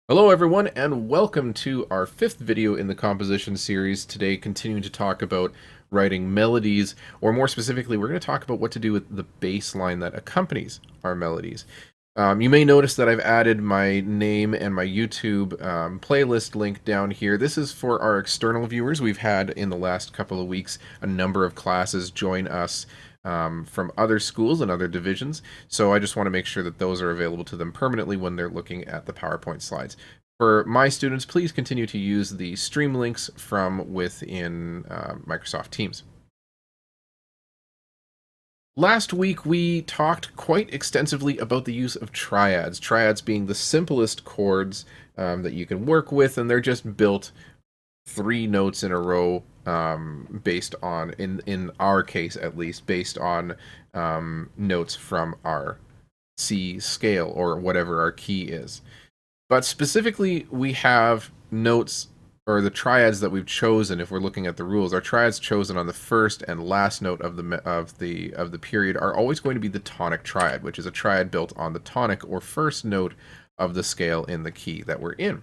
Hello everyone and welcome to our fifth video in the composition series. Today continuing to talk about writing melodies, or more specifically we're going to talk about what to do with the bass line that accompanies our melodies. You may notice that I've added my name and my YouTube playlist link down here. This is for our external viewers. We've had in the last couple of weeks a number of classes join us from other schools and other divisions, so I just want to make sure that those are available to them permanently when they're looking at the PowerPoint slides. For my students, please continue to use the stream links from within Microsoft Teams. Last week, we talked quite extensively about the use of triads. Triads being the simplest chords that you can work with, and they're just built three notes in a row, based on, in our case at least, based on notes from our C scale or whatever our key is. But specifically, we have notes, or the triads that we've chosen. If we're looking at the rules, our triads chosen on the first and last note of the period are always going to be the tonic triad, which is a triad built on the tonic or first note of the scale in the key that we're in.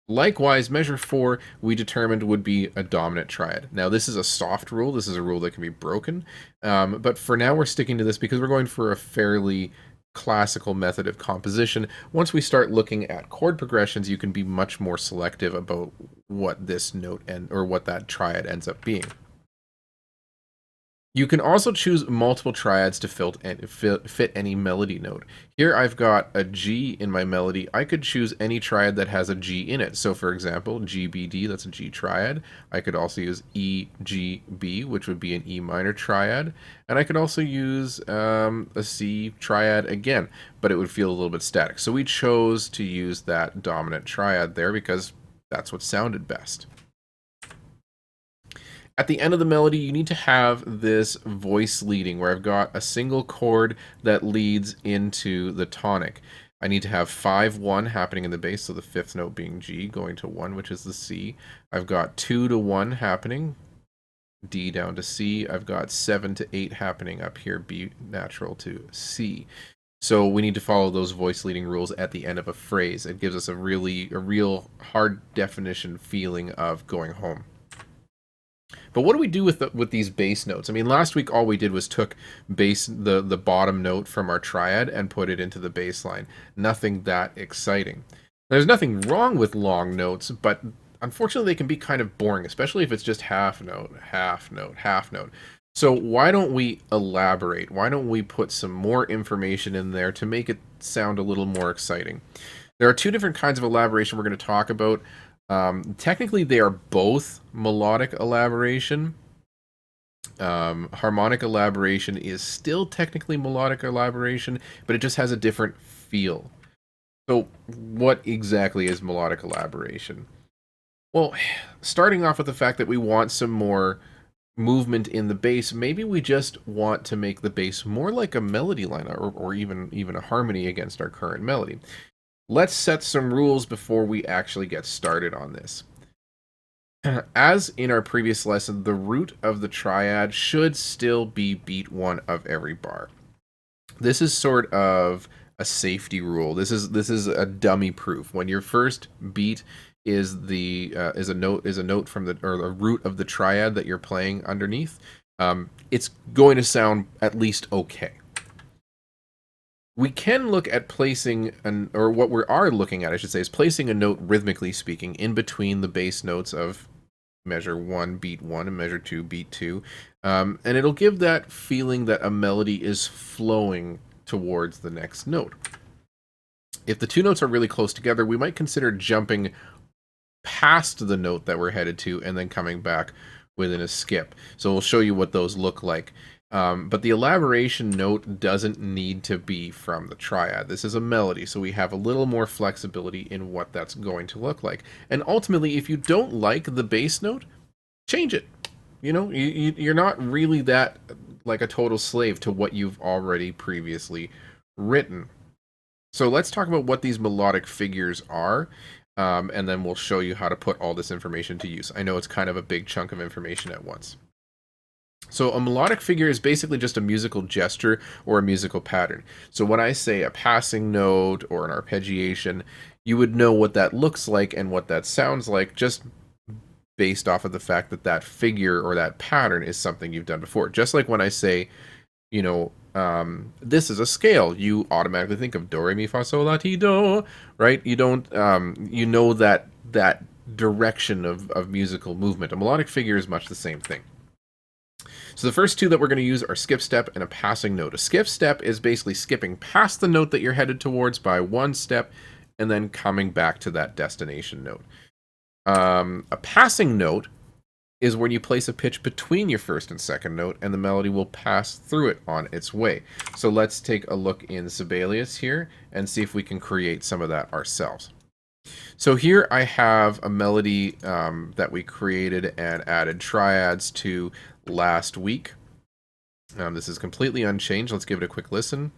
Likewise, measure 4 we determined would be a dominant triad. Now, this is a soft rule. This is a rule that can be broken, but for now we're sticking to this because we're going for a fairly classical method of composition. Once we start looking at chord progressions, you can be much more selective about what this note or what that triad ends up being. You can also choose multiple triads to fit any melody note. Here I've got a G in my melody. I could choose any triad that has a G in it. So for example, GBD, that's a G triad. I could also use EGB, which would be an E minor triad. And I could also use a C triad again, but it would feel a little bit static. So we chose to use that dominant triad there because that's what sounded best. At the end of the melody, you need to have this voice leading where I've got a single chord that leads into the tonic. I need to have 5-1 happening in the bass, so the fifth note being G, going to 1, which is the C. I've got 2 to 1 happening, D down to C. I've got 7 to 8 happening up here, B natural to C. So we need to follow those voice leading rules at the end of a phrase. It gives us a real hard definition feeling of going home. But what do we do with these bass notes? I mean, last week all we did was took the bottom note from our triad and put it into the bass line. Nothing that exciting. There's nothing wrong with long notes, but unfortunately they can be kind of boring, especially if it's just half note, half note, half note. So why don't we elaborate? Why don't we put some more information in there to make it sound a little more exciting? There are two different kinds of elaboration we're going to talk about. Technically, they are both melodic elaboration. Harmonic elaboration is still technically melodic elaboration, but it just has a different feel. So what exactly is melodic elaboration? Well, starting off with the fact that we want some more movement in the bass, maybe we just want to make the bass more like a melody line, or even a harmony against our current melody. Let's set some rules before we actually get started on this. As in our previous lesson, the root of the triad should still be beat 1 of every bar. This is sort of a safety rule. This is a dummy proof. When your first beat is a note from the root of the triad that you're playing underneath, it's going to sound at least okay. We can look at placing what we are looking at, I should say, is placing a note, rhythmically speaking, in between the bass notes of measure 1, beat 1, and measure 2, beat 2. And it'll give that feeling that a melody is flowing towards the next note. If the two notes are really close together, we might consider jumping past the note that we're headed to and then coming back within a skip. So we'll show you what those look like. But the elaboration note doesn't need to be from the triad. This is a melody, so we have a little more flexibility in what that's going to look like. And ultimately, if you don't like the bass note, change it. You know, you're not really that like a total slave to what you've already previously written. So let's talk about what these melodic figures are, and then we'll show you how to put all this information to use. I know it's kind of a big chunk of information at once. So a melodic figure is basically just a musical gesture or a musical pattern. So when I say a passing note or an arpeggiation, you would know what that looks like and what that sounds like just based off of the fact that that figure or that pattern is something you've done before. Just like when I say, this is a scale, you automatically think of do, re, mi, fa, sol, la, ti, do, right? You don't, that direction of musical movement. A melodic figure is much the same thing. So the first two that we're going to use are skip step and a passing note. A skip step is basically skipping past the note that you're headed towards by one step and then coming back to that destination note. A passing note is when you place a pitch between your first and second note and the melody will pass through it on its way. So let's take a look in Sibelius here and see if we can create some of that ourselves. So here I have a melody that we created and added triads to last week. This is completely unchanged. Let's give it a quick listen.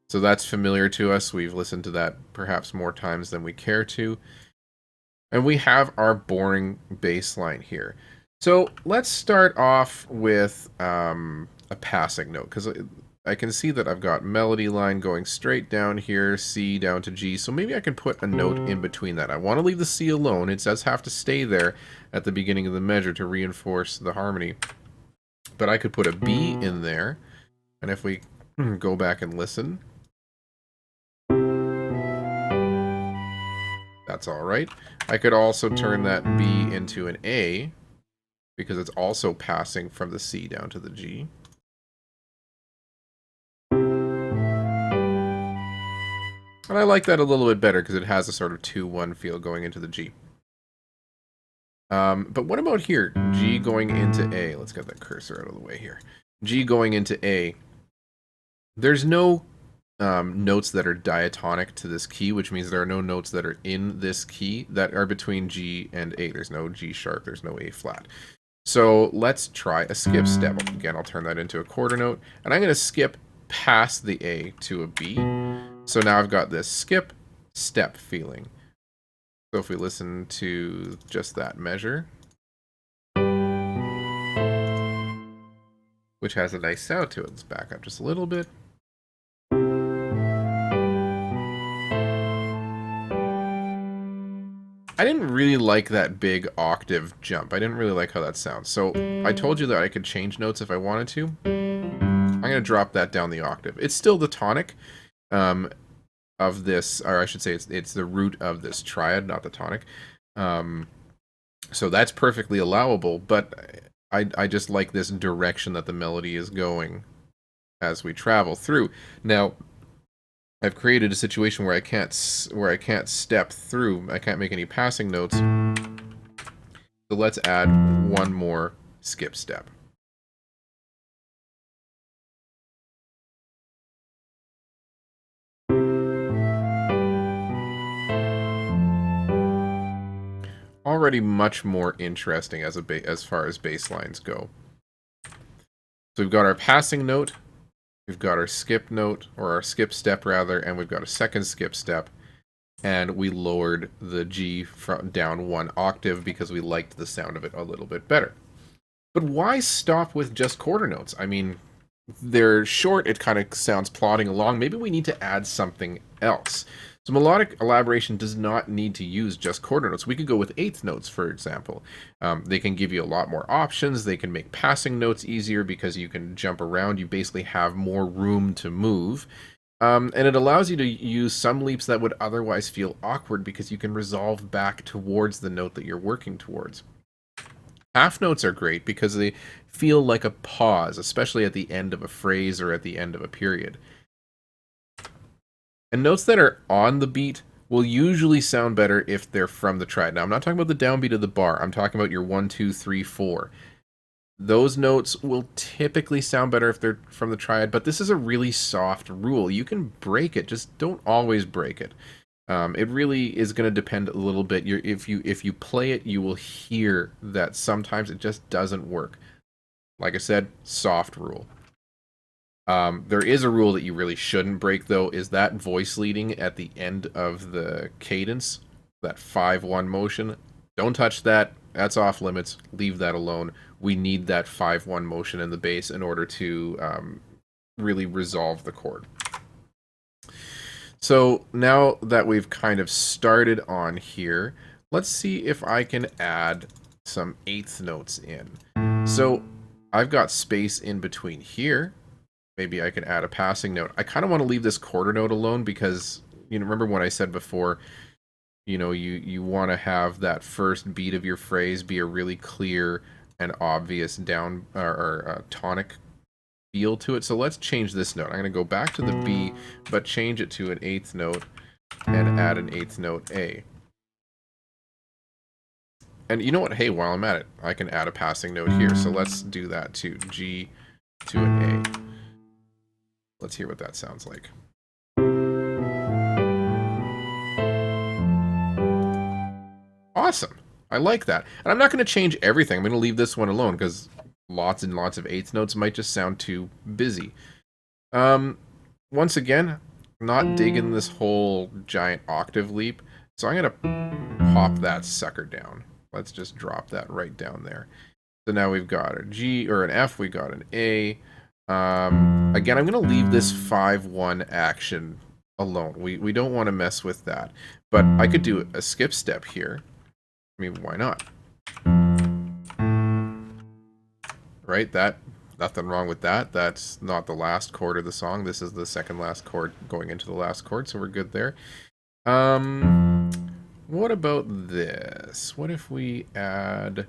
So that's familiar to us. We've listened to that perhaps more times than we care to. And we have our boring bass line here. So let's start off with a passing note, because I can see that I've got melody line going straight down here, C down to G, so maybe I can put a note in between that. I want to leave the C alone. It does have to stay there at the beginning of the measure to reinforce the harmony. But I could put a B in there, and if we go back and listen, that's all right. I could also turn that B into an A, because it's also passing from the C down to the G. And I like that a little bit better because it has a sort of 2-1 feel going into the G. But what about here? G going into A. Let's get that cursor out of the way here. G going into A. There's no notes that are diatonic to this key, which means there are no notes that are in this key that are between G and A. There's no G sharp, there's no A flat. So let's try a skip step. Again, I'll turn that into a quarter note, and I'm going to skip past the A to a B. So now I've got this skip step feeling. So if we listen to just that measure, which has a nice sound to it, let's back up just a little bit. I didn't really like that big octave jump. I didn't really like how that sounds. So I told you that I could change notes if I wanted to. I'm going to drop that down the octave. It's still the tonic of this, or I should say it's the root of this triad, not the tonic. So that's perfectly allowable, but I just like this direction that the melody is going as we travel through. Now, I've created a situation where I can't step through. I can't make any passing notes. So let's add one more skip step. Already much more interesting as far as bass lines go. So we've got our passing note. We've got our skip note, or our skip step rather, and we've got a second skip step. And we lowered the G down one octave because we liked the sound of it a little bit better. But why stop with just quarter notes? I mean, they're short, it kind of sounds plodding along. Maybe we need to add something else. So melodic elaboration does not need to use just quarter notes. We could go with eighth notes, for example. They can give you a lot more options. They can make passing notes easier because you can jump around. You basically have more room to move. And it allows you to use some leaps that would otherwise feel awkward because you can resolve back towards the note that you're working towards. Half notes are great because they feel like a pause, especially at the end of a phrase or at the end of a period. And notes that are on the beat will usually sound better if they're from the triad. Now, I'm not talking about the downbeat of the bar. I'm talking about your 1, 2, 3, 4. Those notes will typically sound better if they're from the triad, but this is a really soft rule. You can break it, just don't always break it. It really is going to depend a little bit. If you play it, you will hear that sometimes it just doesn't work. Like I said, soft rule. There is a rule that you really shouldn't break, though, is that voice leading at the end of the cadence, that 5-1 motion. Don't touch that. That's off limits. Leave that alone. We need that 5-1 motion in the bass in order to really resolve the chord. So now that we've kind of started on here, let's see if I can add some eighth notes in. So I've got space in between here. Maybe I can add a passing note. I kind of want to leave this quarter note alone because, you know, remember when I said before, you know, you want to have that first beat of your phrase be a really clear and obvious down or tonic feel to it. So let's change this note. I'm going to go back to the B, but change it to an eighth note and add an eighth note A. And you know what? Hey, while I'm at it, I can add a passing note here. So let's do that too. G to an A. Let's hear what that sounds like. Awesome. I like that. And I'm not going to change everything. I'm going to leave this one alone because lots and lots of eighth notes might just sound too busy. Once again, not digging this whole giant octave leap. So I'm going to pop that sucker down. Let's just drop that right down there. So now we've got a G or an F. We got an A. Again, I'm going to leave this 5-1 action alone. We don't want to mess with that. But I could do a skip step here. I mean, why not? Right? Nothing wrong with that. That's not the last chord of the song. This is the second last chord going into the last chord, so we're good there. What about this? What if we add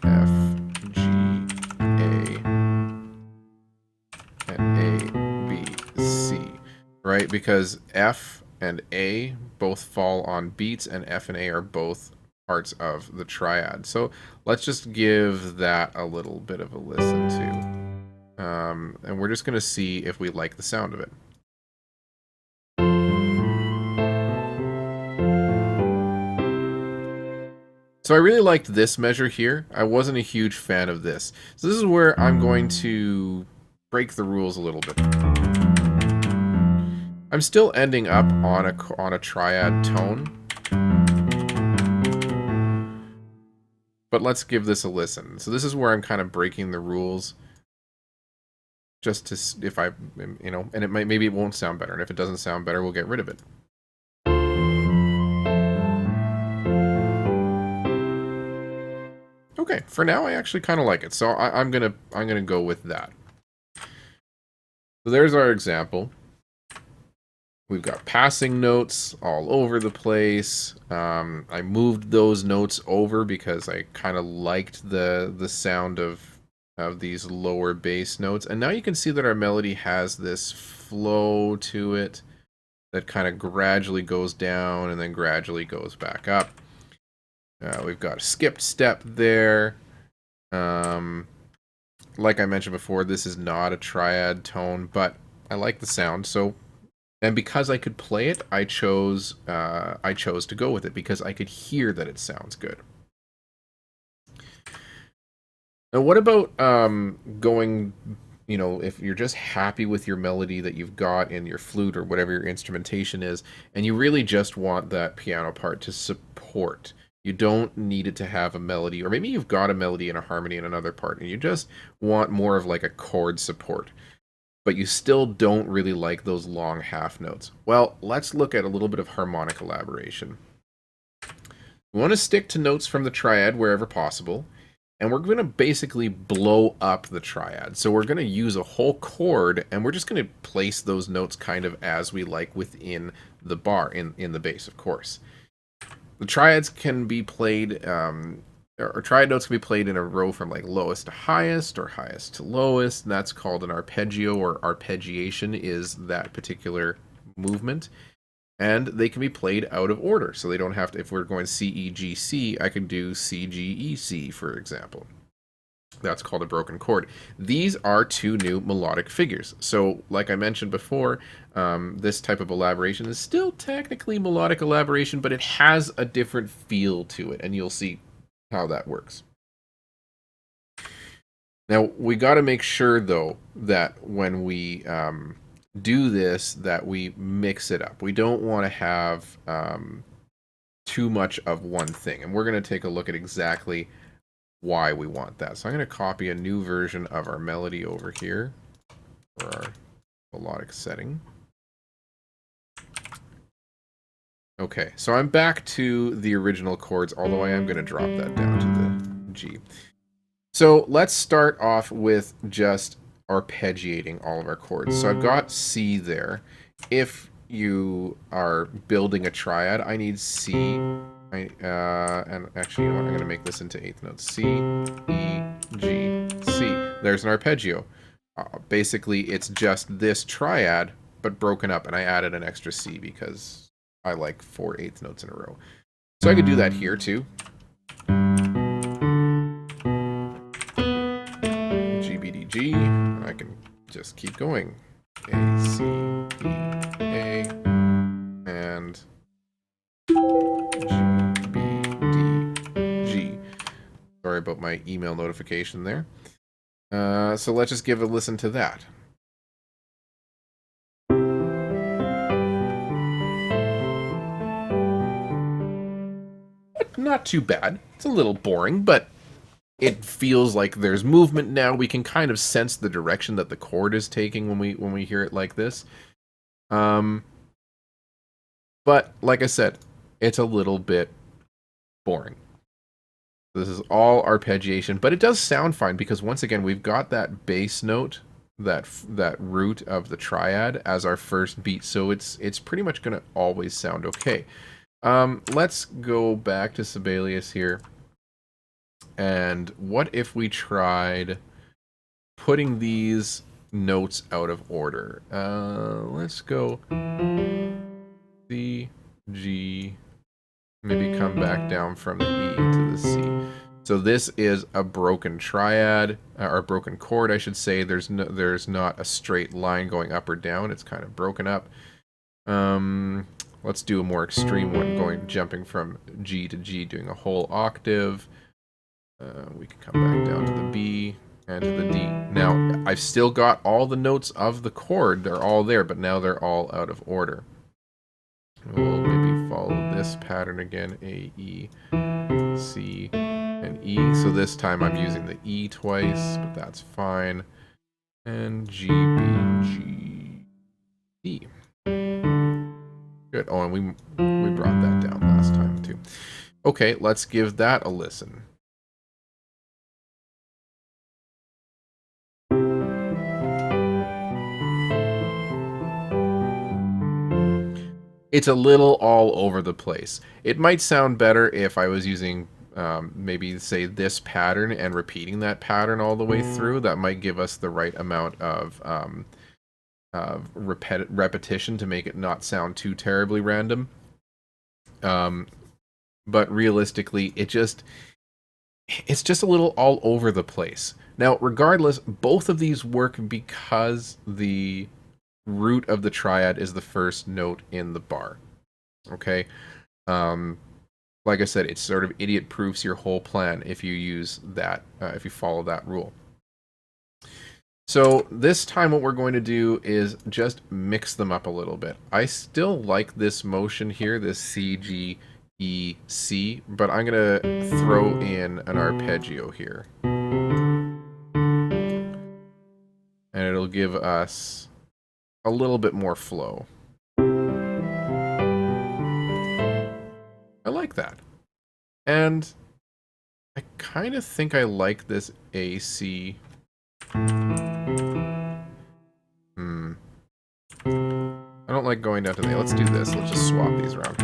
F, G, A, and A, B, C, right? Because F and A both fall on beats, and F and A are both parts of the triad. So let's just give that a little bit of a listen to. And we're just going to see if we like the sound of it. So I really liked this measure here. I wasn't a huge fan of this. So this is where I'm going to break the rules a little bit. I'm still ending up on a triad tone. But let's give this a listen. So this is where I'm kind of breaking the rules. Just to, if I, you know, and maybe it won't sound better. And if it doesn't sound better, we'll get rid of it. Okay, for now I actually kind of like it, so I'm gonna go with that. So there's our example. We've got passing notes all over the place. I moved those notes over because I kind of liked the sound of these lower bass notes, and now you can see that our melody has this flow to it that kind of gradually goes down and then gradually goes back up. We've got a skipped step there. Like I mentioned before, this is not a triad tone, but I like the sound. So, and because I could play it, I chose to go with it because I could hear that it sounds good. Now, what about going? You know, if you're just happy with your melody that you've got in your flute or whatever your instrumentation is, and you really just want that piano part to support. You don't need it to have a melody, or maybe you've got a melody and a harmony in another part, and you just want more of like a chord support, but you still don't really like those long half notes. Well, let's look at a little bit of harmonic elaboration. We want to stick to notes from the triad wherever possible, and we're going to basically blow up the triad. So we're going to use a whole chord, and we're just going to place those notes kind of as we like within the bar, in the bass, of course. The triads can be played, or triad notes can be played in a row from like lowest to highest or highest to lowest. And that's called an arpeggio, or arpeggiation is that particular movement. And they can be played out of order. So they don't have to, if we're going C, E, G, C, I can do C, G, E, C, for example. That's called a broken chord. These are two new melodic figures. So, like I mentioned before, this type of elaboration is still technically melodic elaboration, but it has a different feel to it, and you'll see how that works. Now, we got to make sure, though, that when we do this, that we mix it up. We don't want to have too much of one thing. And we're going to take a look at exactly why we want that. So I'm going to copy a new version of our melody over here for our melodic setting. Okay, so I'm back to the original chords, although I am going to drop that down to the G. So let's start off with just arpeggiating all of our chords. So I've got C there. If you are building a triad, I need C. And actually, you know what? I'm going to make this into eighth notes. C, E, G, C. There's an arpeggio. Basically, it's just this triad, but broken up, and I added an extra C because I like 4 eighth notes in a row. So I could do that here too. G, B, D, G. And I can just keep going. A, C, E, A, and G, B, D, G. Sorry about my email notification there. So let's just give a listen to that. Not too bad. It's a little boring, but it feels like there's movement now. We can kind of sense the direction that the chord is taking when we hear it like this. But like I said, it's a little bit boring. This is all arpeggiation, but it does sound fine because once again we've got that bass note, that root of the triad as our first beat, so it's pretty much going to always sound okay. Let's go back to Sibelius here. And what if we tried putting these notes out of order? Let's go C, G, maybe come back down from the E to the C. So this is a broken triad, or a broken chord, I should say. There's not a straight line going up or down. It's kind of broken up. Let's do a more extreme one, jumping from G to G, doing a whole octave. We can come back down to the B and to the D. Now, I've still got all the notes of the chord. They're all there, but now they're all out of order. We'll maybe follow this pattern again. A, E, C, and E. So this time I'm using the E twice, but that's fine. And G, B, G, E. Good. Oh, and we brought that down last time too. Okay, let's give that a listen. It's a little all over the place. It might sound better if I was using maybe, say, this pattern and repeating that pattern all the way through. That might give us the right amount of repetition to make it not sound too terribly random. But realistically, it's just a little all over the place. Now, regardless, both of these work because the root of the triad is the first note in the bar. Okay? Like I said, it sort of idiot-proofs your whole plan if you use that, if you follow that rule. So this time what we're going to do is just mix them up a little bit. I still like this motion here, this C, G, E, C, but I'm going to throw in an arpeggio here. And it'll give us a little bit more flow. I like that. And I kind of think I like this AC. I don't like going down to the A. Let's do this. Let's just swap these around.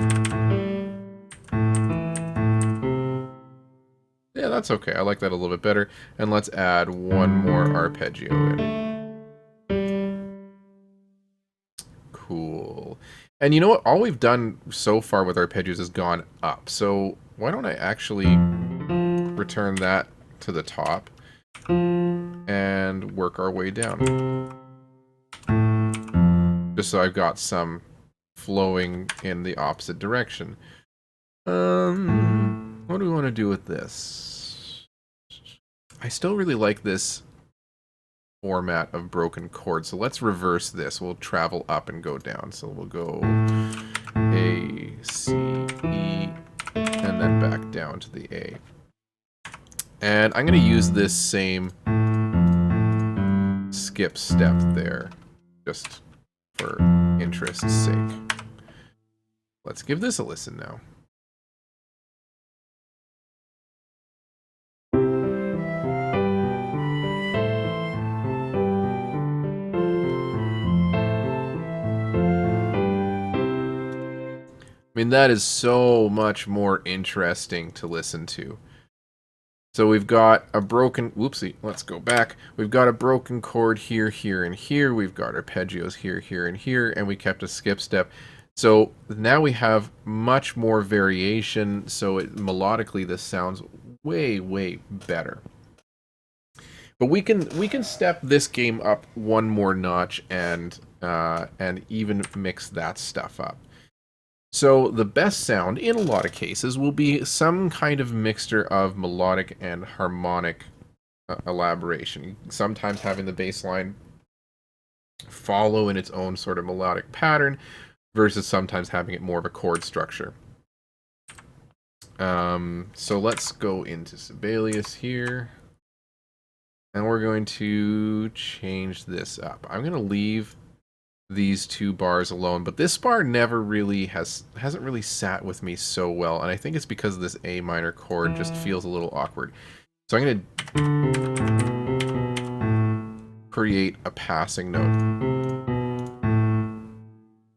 Yeah, that's okay. I like that a little bit better. And let's add one more arpeggio in. Cool. And you know what? All we've done so far with arpeggios has gone up. So why don't I actually return that to the top and work our way down? Just so I've got some flowing in the opposite direction. What do we want to do with this? I still really like this format of broken chords. So let's reverse this. We'll travel up and go down. So we'll go A, C, E, and then back down to the A. And I'm going to use this same skip step there, just for interest's sake. Let's give this a listen now. I mean, that is so much more interesting to listen to. So we've got a broken, whoopsie, let's go back. We've got a broken chord here, here, and here. We've got arpeggios here, here, and here, and we kept a skip step. So now we have much more variation, so melodically this sounds way, way better. But we can step this game up one more notch and even mix that stuff up. So the best sound, in a lot of cases, will be some kind of mixture of melodic and harmonic elaboration. Sometimes having the bass line follow in its own sort of melodic pattern, versus sometimes having it more of a chord structure. So let's go into Sibelius here. And we're going to change this up. I'm going to leave these two bars alone, but this bar never really hasn't really sat with me so well, and I think it's because this A minor chord just feels a little awkward. So I'm going to create a passing note.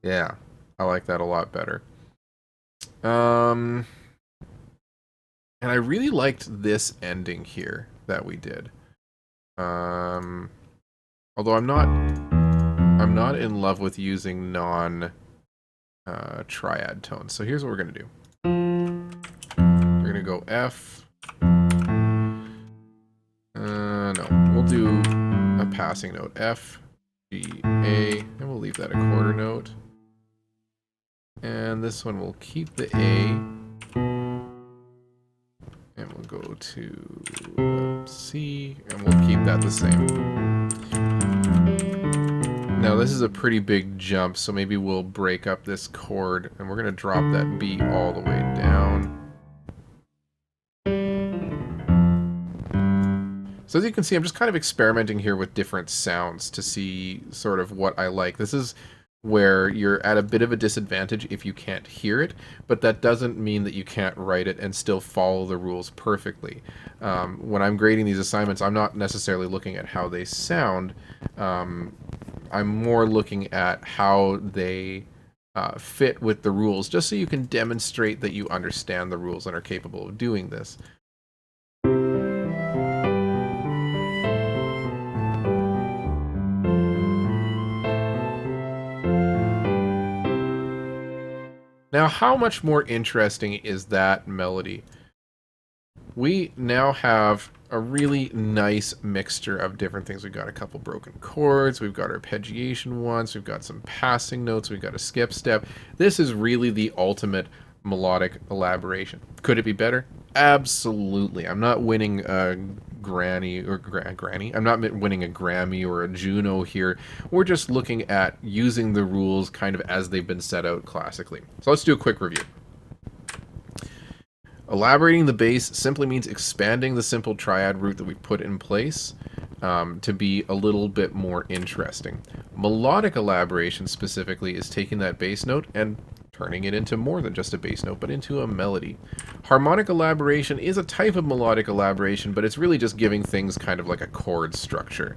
Yeah, I like that a lot better. And I really liked this ending here that we did. Although I'm not in love with using triad tones. So here's what we're going to do. We're going to go F. No, we'll do a passing note. F, G, A, and we'll leave that a quarter note. And this one we'll keep the A. And we'll go to C, and we'll keep that the same. Now this is a pretty big jump, so maybe we'll break up this chord, and we're going to drop that B all the way down. So as you can see, I'm just kind of experimenting here with different sounds to see sort of what I like. This is where you're at a bit of a disadvantage if you can't hear it, but that doesn't mean that you can't write it and still follow the rules perfectly. When I'm grading these assignments, I'm not necessarily looking at how they sound. I'm more looking at how they fit with the rules, just so you can demonstrate that you understand the rules and are capable of doing this. Now, how much more interesting is that melody? We now have a really nice mixture of different things. We've got a couple broken chords, we've got arpeggiation once, we've got some passing notes, we've got a skip step. This is really the ultimate melodic elaboration. Could it be better? Absolutely. I'm not winning a Granny or Granny. I'm not winning a Grammy or a Juno here. We're just looking at using the rules kind of as they've been set out classically. So let's do a quick review. Elaborating the bass simply means expanding the simple triad root that we put in place to be a little bit more interesting. Melodic elaboration specifically is taking that bass note and turning it into more than just a bass note, but into a melody. Harmonic elaboration is a type of melodic elaboration, but it's really just giving things kind of like a chord structure.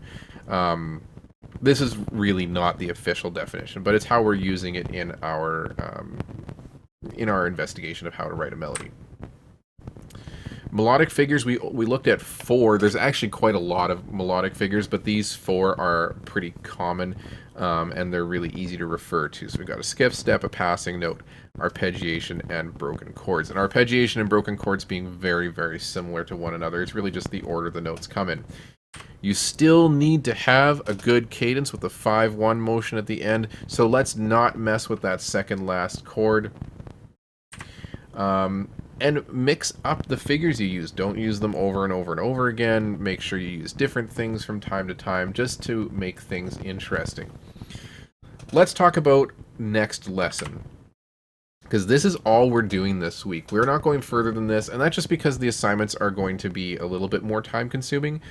This is really not the official definition, but it's how we're using it in our investigation of how to write a melody. Melodic figures, we looked at 4. There's actually quite a lot of melodic figures, but these 4 are pretty common, and they're really easy to refer to. So we've got a skip step, a passing note, arpeggiation, and broken chords. And arpeggiation and broken chords being very, very similar to one another. It's really just the order the notes come in. You still need to have a good cadence with the 5-1 motion at the end, so let's not mess with that second last chord. And mix up the figures you use. Don't use them over and over and over again. Make sure you use different things from time to time just to make things interesting. Let's talk about next lesson, because this is all we're doing this week. We're not going further than this, and that's just because the assignments are going to be a little bit more time consuming.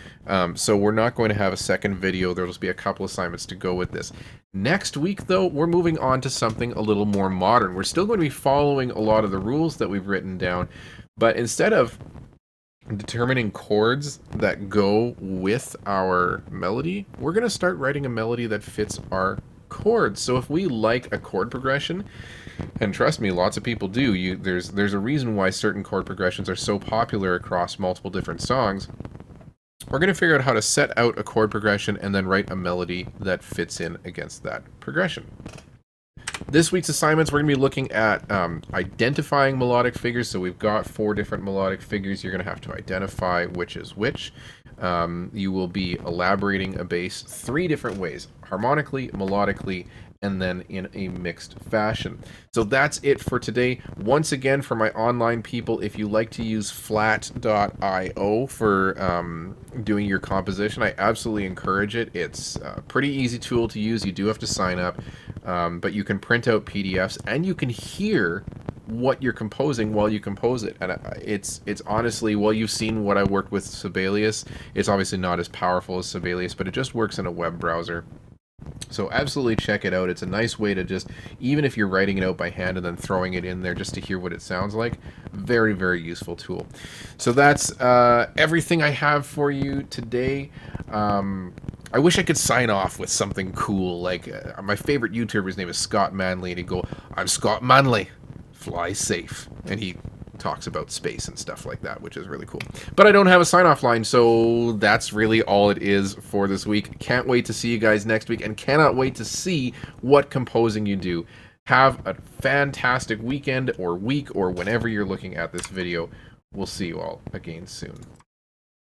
So we're not going to have a second video. There'll just be a couple assignments to go with this. Next week, though, we're moving on to something a little more modern. We're still going to be following a lot of the rules that we've written down, but instead of determining chords that go with our melody, we're going to start writing a melody that fits our chords. So if we like a chord progression, and trust me, lots of people do, there's a reason why certain chord progressions are so popular across multiple different songs. We're going to figure out how to set out a chord progression and then write a melody that fits in against that progression. This week's assignments, we're going to be looking at identifying melodic figures. So we've got 4 different melodic figures. You're going to have to identify which is which. You will be elaborating a bass 3 different ways: harmonically, melodically, and then in a mixed fashion. So that's it for today. Once again, for my online people, if you like to use flat.io for doing your composition, I absolutely encourage it. It's a pretty easy tool to use. You do have to sign up, but you can print out PDFs and you can hear what you're composing while you compose it. And it's honestly, well, you've seen what I worked with Sibelius. It's obviously not as powerful as Sibelius, but it just works in a web browser. So absolutely check it out. It's a nice way to just, even if you're writing it out by hand and then throwing it in there just to hear what it sounds like, very, very useful tool. So that's everything I have for you today. I wish I could sign off with something cool. Like my favorite YouTuber's name is Scott Manley, and he'd go, "I'm Scott Manley, fly safe." And he talks about space and stuff like that, which is really cool. But I don't have a sign-off line, so that's really all it is for this week. Can't wait to see you guys next week, and cannot wait to see what composing you do. Have a fantastic weekend or week or whenever you're looking at this video. We'll see you all again soon.